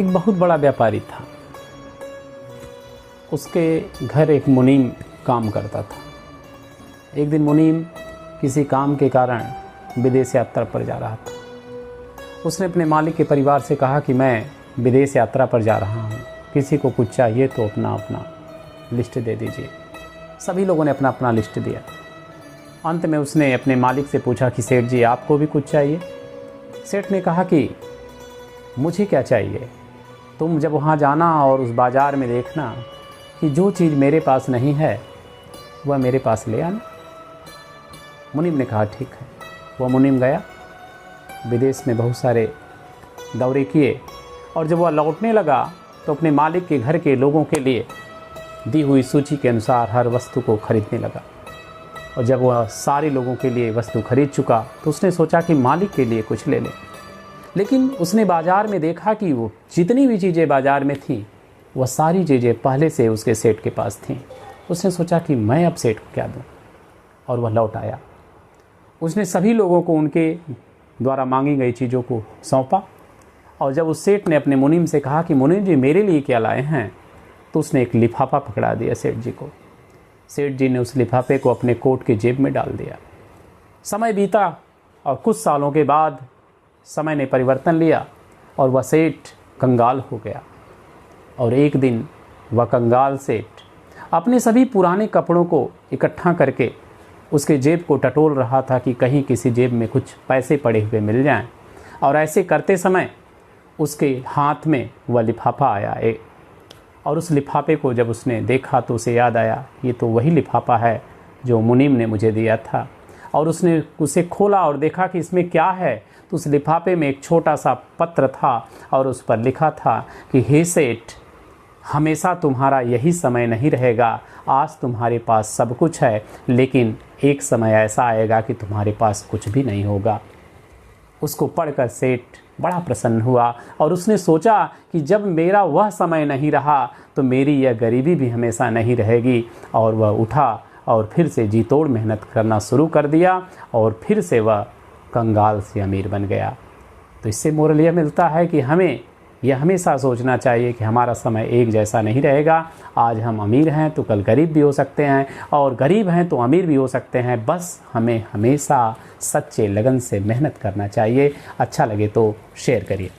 एक बहुत बड़ा व्यापारी था। उसके घर एक मुनीम काम करता था। एक दिन मुनीम किसी काम के कारण विदेश यात्रा पर जा रहा था। उसने अपने मालिक के परिवार से कहा कि मैं विदेश यात्रा पर जा रहा हूँ, किसी को कुछ चाहिए तो अपना अपना लिस्ट दे दीजिए। सभी लोगों ने अपना अपना लिस्ट दिया। अंत में उसने अपने मालिक से पूछा कि सेठ जी, आपको भी कुछ चाहिए? सेठ ने कहा कि मुझे क्या चाहिए, तुम जब वहाँ जाना और उस बाज़ार में देखना कि जो चीज़ मेरे पास नहीं है वह मेरे पास ले आना। मुनीम ने कहा ठीक है। वह मुनीम गया, विदेश में बहुत सारे दौरे किए और जब वह लौटने लगा तो अपने मालिक के घर के लोगों के लिए दी हुई सूची के अनुसार हर वस्तु को खरीदने लगा। और जब वह सारे लोगों के लिए वस्तु खरीद चुका तो उसने सोचा कि मालिक के लिए कुछ ले ले। लेकिन उसने बाज़ार में देखा कि वो जितनी भी चीज़ें बाज़ार में थीं वह सारी चीज़ें पहले से उसके सेठ के पास थीं। उसने सोचा कि मैं अब सेठ को क्या दूँ, और वह लौट आया। उसने सभी लोगों को उनके द्वारा मांगी गई चीज़ों को सौंपा। और जब उस सेठ ने अपने मुनीम से कहा कि मुनीम जी मेरे लिए क्या लाए हैं, तो उसने एक लिफाफा पकड़ा दिया सेठ जी को। सेठ जी ने उस लिफाफे को अपने कोट के जेब में डाल दिया। समय बीता और कुछ सालों के बाद समय ने परिवर्तन लिया और वह सेठ कंगाल हो गया। और एक दिन वह कंगाल सेठ अपने सभी पुराने कपड़ों को इकट्ठा करके उसके जेब को टटोल रहा था कि कहीं किसी जेब में कुछ पैसे पड़े हुए मिल जाएं। और ऐसे करते समय उसके हाथ में वह लिफाफा आया और उस लिफाफे को जब उसने देखा तो उसे याद आया, ये तो वही लिफाफा है जो मुनीम ने मुझे दिया था। और उसने उसे खोला और देखा कि इसमें क्या है। तो उस लिफाफे में एक छोटा सा पत्र था और उस पर लिखा था कि हे सेठ, हमेशा तुम्हारा यही समय नहीं रहेगा। आज तुम्हारे पास सब कुछ है, लेकिन एक समय ऐसा आएगा कि तुम्हारे पास कुछ भी नहीं होगा। उसको पढ़कर सेठ बड़ा प्रसन्न हुआ और उसने सोचा कि जब मेरा वह समय नहीं रहा तो मेरी यह गरीबी भी हमेशा नहीं रहेगी। और वह उठा और फिर से जी तोड़ मेहनत करना शुरू कर दिया और फिर से वह कंगाल से अमीर बन गया। तो इससे मोरल यह मिलता है कि हमें यह हमेशा सोचना चाहिए कि हमारा समय एक जैसा नहीं रहेगा। आज हम अमीर हैं तो कल गरीब भी हो सकते हैं, और गरीब हैं तो अमीर भी हो सकते हैं। बस हमें हमेशा सच्चे लगन से मेहनत करना चाहिए। अच्छा लगे तो शेयर करिए।